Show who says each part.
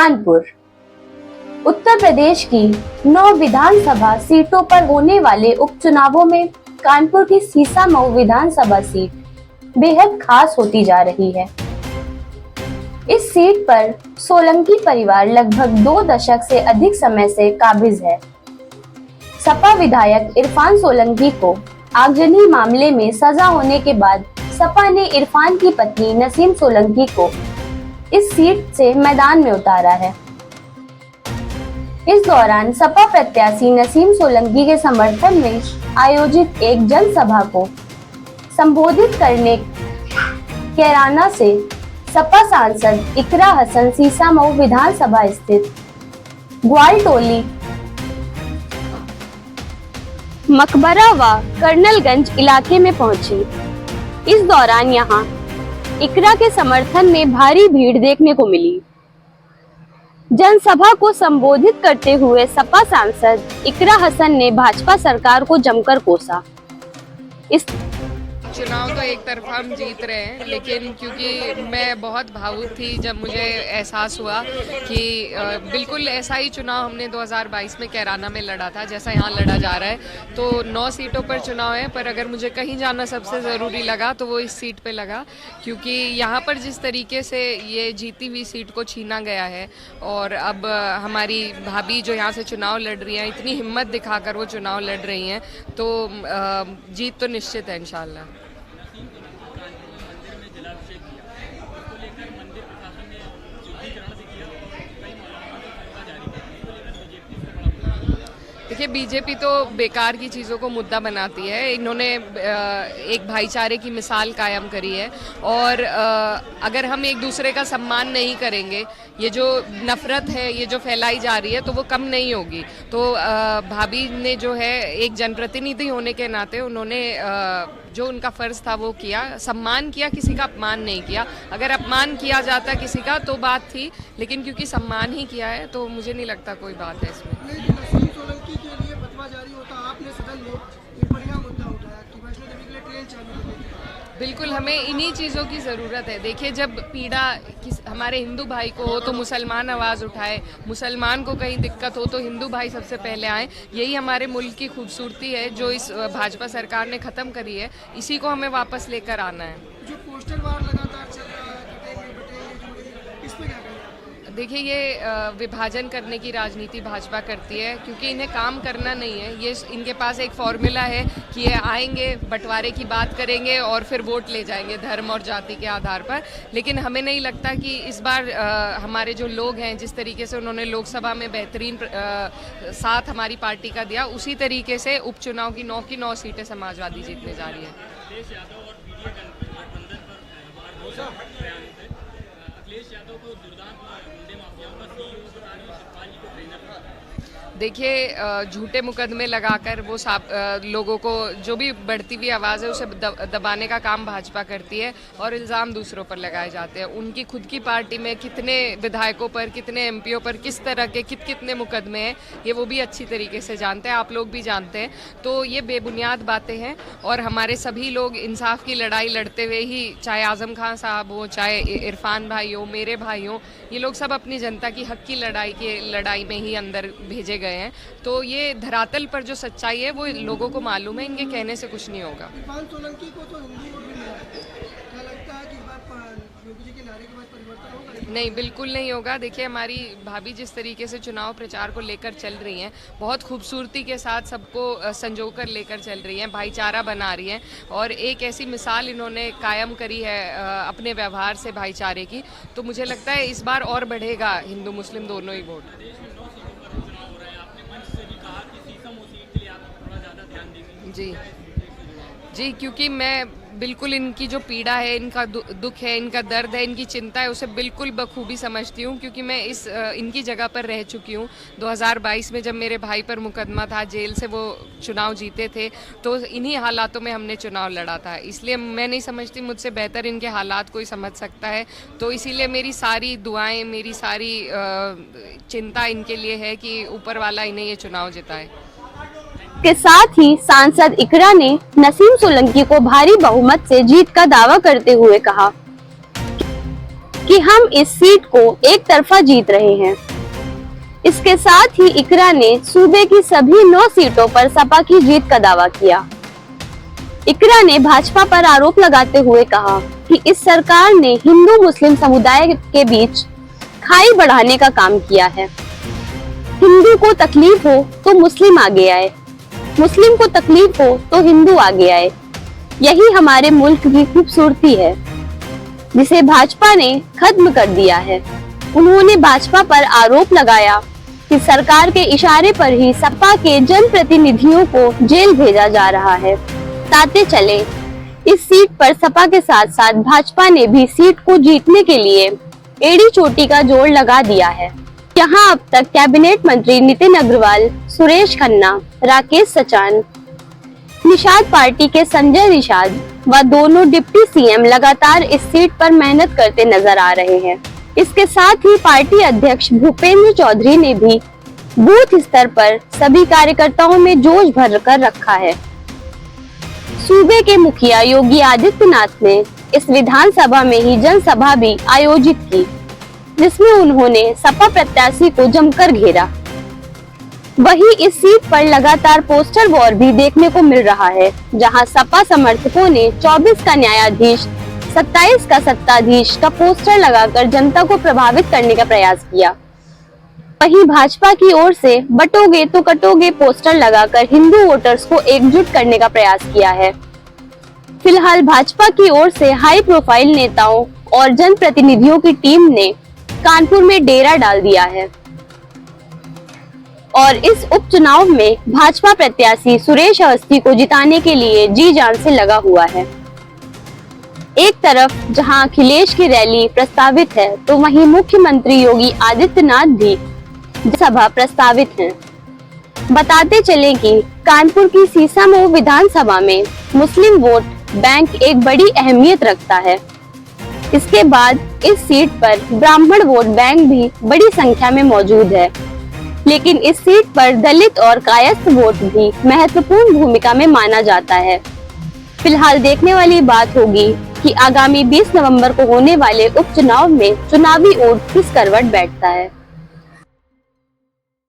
Speaker 1: कानपुर। उत्तर प्रदेश की 9 विधानसभा सीटों पर होने वाले उपचुनावों में कानपुर की सीसामऊ विधानसभा सीट बेहद खास होती जा रही है। इस सीट पर सोलंकी परिवार लगभग 2 दशक से अधिक समय से काबिज है। सपा विधायक इरफान सोलंकी को आगजनी मामले में सजा होने के बाद सपा ने इरफान की पत्नी नसीम सोलंकी को इस सीट से मैदान में उतारा है। इस दौरान सपा प्रत्याशी नसीम सोलंकी के समर्थन में आयोजित एक जनसभा को संबोधित करने कैराना से सपा सांसद इकरा हसन सीसामऊ विधानसभा स्थित ग्वालटोली, मकबरा व कर्नलगंज इलाके में पहुंची। इस दौरान यहां इकरा के समर्थन में भारी भीड़ देखने को मिली। जनसभा को संबोधित करते हुए सपा सांसद इकरा हसन ने भाजपा सरकार को जमकर कोसा। इस
Speaker 2: चुनाव तो एक तरफा हम जीत रहे हैं, लेकिन क्योंकि मैं बहुत भावुक थी जब मुझे एहसास हुआ कि बिल्कुल ऐसा ही चुनाव हमने 2022 में कैराना में लड़ा था जैसा यहाँ लड़ा जा रहा है। तो 9 सीटों पर चुनाव है, पर अगर मुझे कहीं जाना सबसे ज़रूरी लगा तो वो इस सीट पे लगा, क्योंकि यहाँ पर जिस तरीके से ये जीती हुई सीट को छीना गया है और अब हमारी भाभी जो यहाँ से चुनाव लड़ रही हैं, इतनी हिम्मत दिखाकर वो चुनाव लड़ रही हैं, तो जीत तो निश्चित है इंशाल्लाह। देखिए, बीजेपी तो बेकार की चीज़ों को मुद्दा बनाती है। इन्होंने एक भाईचारे की मिसाल कायम करी है और अगर हम एक दूसरे का सम्मान नहीं करेंगे, ये जो नफरत है, ये जो फैलाई जा रही है, तो वो कम नहीं होगी। तो भाभी ने जो है एक जनप्रतिनिधि होने के नाते उन्होंने जो उनका फ़र्ज़ था वो किया, सम्मान किया, किसी का अपमान नहीं किया। अगर अपमान किया जाता किसी का तो बात थी, लेकिन क्योंकि सम्मान ही किया है तो मुझे नहीं लगता कोई बात है इसमें। बिल्कुल, हमें इन्हीं चीज़ों की ज़रूरत है। देखिए, जब पीड़ा हमारे हिंदू भाई को हो तो मुसलमान आवाज़ उठाए, मुसलमान को कहीं दिक्कत हो तो हिंदू भाई सबसे पहले आए। यही हमारे मुल्क की खूबसूरती है जो इस भाजपा सरकार ने ख़त्म करी है, इसी को हमें वापस लेकर आना है।
Speaker 3: जो पोस्टर वार लगातार चल रहा है, इस पे क्या कहेंगे?
Speaker 2: देखिए, ये विभाजन करने की राजनीति भाजपा करती है, क्योंकि इन्हें काम करना नहीं है। ये इनके पास एक फॉर्मूला है कि ये आएंगे, बंटवारे की बात करेंगे और फिर वोट ले जाएंगे धर्म और जाति के आधार पर। लेकिन हमें नहीं लगता कि इस बार हमारे जो लोग हैं, जिस तरीके से उन्होंने लोकसभा में बेहतरीन साथ हमारी पार्टी का दिया, उसी तरीके से उपचुनाव की 9 की 9 सीटें समाजवादी जीतने जा रही है। देखिए, झूठे मुकदमे लगाकर वो लोगों को, जो भी बढ़ती हुई आवाज़ है उसे दबाने का काम भाजपा करती है और इल्ज़ाम दूसरों पर लगाए जाते हैं। उनकी खुद की पार्टी में कितने विधायकों पर, कितने एमपीओ पर किस तरह के कितने मुकदमे हैं, ये वो भी अच्छी तरीके से जानते हैं, आप लोग भी जानते हैं। तो ये बेबुनियाद बातें हैं और हमारे सभी लोग इंसाफ की लड़ाई लड़ते हुए ही, चाहे आज़म खान साहब हो, चाहे इरफान भाई हो, मेरे भाई हो, ये लोग सब अपनी जनता की हक की लड़ाई में ही अंदर भेजे गए हैं। तो ये धरातल पर जो सच्चाई है वो लोगों को मालूम है, इनके कहने से कुछ नहीं होगा।
Speaker 3: इरफान सोलंकी को तो हिंदू वोट भी मिला है, क्या लगता है कि इस बार योगी जी के नारे के बाद परिवर्तन होगा?
Speaker 2: नहीं, बिल्कुल नहीं होगा। देखिए, हमारी भाभी जिस तरीके से चुनाव प्रचार को लेकर चल रही हैं, बहुत खूबसूरती के साथ सबको संजोकर लेकर चल रही हैं, भाईचारा बना रही हैं और एक ऐसी मिसाल इन्होंने कायम करी है अपने व्यवहार से भाईचारे की। तो मुझे लगता है इस बार और बढ़ेगा हिंदू मुस्लिम दोनों ही वोट। जी, क्योंकि मैं बिल्कुल इनकी जो पीड़ा है, इनका दुख है, इनका दर्द है, इनकी चिंता है, उसे बिल्कुल बखूबी समझती हूँ, क्योंकि मैं इनकी जगह पर रह चुकी हूँ। 2022 में जब मेरे भाई पर मुकदमा था, जेल से वो चुनाव जीते थे, तो इन्हीं हालातों में हमने चुनाव लड़ा था। इसलिए मैं नहीं समझती मुझसे बेहतर इनके हालात कोई समझ सकता है। तो इसीलिए मेरी सारी दुआएं, मेरी सारी चिंता इनके लिए है कि ऊपर वाला इन्हें ये चुनाव जिताए।
Speaker 1: के साथ ही सांसद इकरा ने नसीम सोलंकी को भारी बहुमत से जीत का दावा करते हुए कहा कि हम इस सीट को एक तरफा जीत रहे हैं। इसके साथ ही इकरा ने सूबे की सभी 9 सीटों पर सपा की जीत का दावा किया। इकरा ने भाजपा पर आरोप लगाते हुए कहा कि इस सरकार ने हिंदू मुस्लिम समुदाय के बीच खाई बढ़ाने का काम किया है। हिंदू को तकलीफ हो तो मुस्लिम आगे आए, मुस्लिम को तकलीफ हो तो हिंदू आगे आए। यही हमारे मुल्क की खूबसूरती है, जिसे भाजपा ने खत्म कर दिया है। उन्होंने भाजपा पर आरोप लगाया कि सरकार के इशारे पर ही सपा के जनप्रतिनिधियों को जेल भेजा जा रहा है। बताते चले, इस सीट पर सपा के साथ साथ भाजपा ने भी सीट को जीतने के लिए एड़ी चोटी का जोड़ लगा दिया है। यहाँ अब तक कैबिनेट मंत्री नितिन अग्रवाल, सुरेश खन्ना, राकेश सचान, निषाद पार्टी के संजय निषाद व दोनों डिप्टी सीएम लगातार इस सीट पर मेहनत करते नजर आ रहे हैं। इसके साथ ही पार्टी अध्यक्ष भूपेंद्र चौधरी ने भी बूथ स्तर पर सभी कार्यकर्ताओं में जोश भर कर रखा है। सूबे के मुखिया योगी आदित्यनाथ ने इस विधानसभा में ही जनसभा भी आयोजित की, जिसमें उन्होंने सपा प्रत्याशी को जमकर घेरा। वहीं इस सीट पर लगातार पोस्टर वॉर भी देखने को मिल रहा है, जहां सपा समर्थकों ने 24 का न्यायाधीश, 27 का सत्ताधीश का पोस्टर लगाकर जनता को प्रभावित करने का प्रयास किया। वहीं भाजपा की ओर से बटोगे तो कटोगे पोस्टर लगाकर हिंदू वोटर्स को एकजुट करने का प्रयास किया है। फिलहाल भाजपा की ओर से हाई प्रोफाइल नेताओं और जनप्रतिनिधियों की टीम ने कानपुर में डेरा डाल दिया है और इस उपचुनाव में भाजपा प्रत्याशी सुरेश अवस्थी को जिताने के लिए जी जान से लगा हुआ है। एक तरफ जहां अखिलेश की रैली प्रस्तावित है, तो वहीं मुख्यमंत्री योगी आदित्यनाथ भी सभा प्रस्तावित हैं। बताते चलें कि कानपुर की सीसामऊ विधानसभा में मुस्लिम वोट बैंक एक बड़ी अहमियत रखता है। इसके बाद इस सीट पर ब्राह्मण वोट बैंक भी बड़ी संख्या में मौजूद है, लेकिन इस सीट पर दलित और कायस्थ वोट भी महत्वपूर्ण भूमिका में माना जाता है। फिलहाल देखने वाली बात होगी कि आगामी 20 नवंबर को होने वाले उपचुनाव में चुनावी वोट किस करवट बैठता है।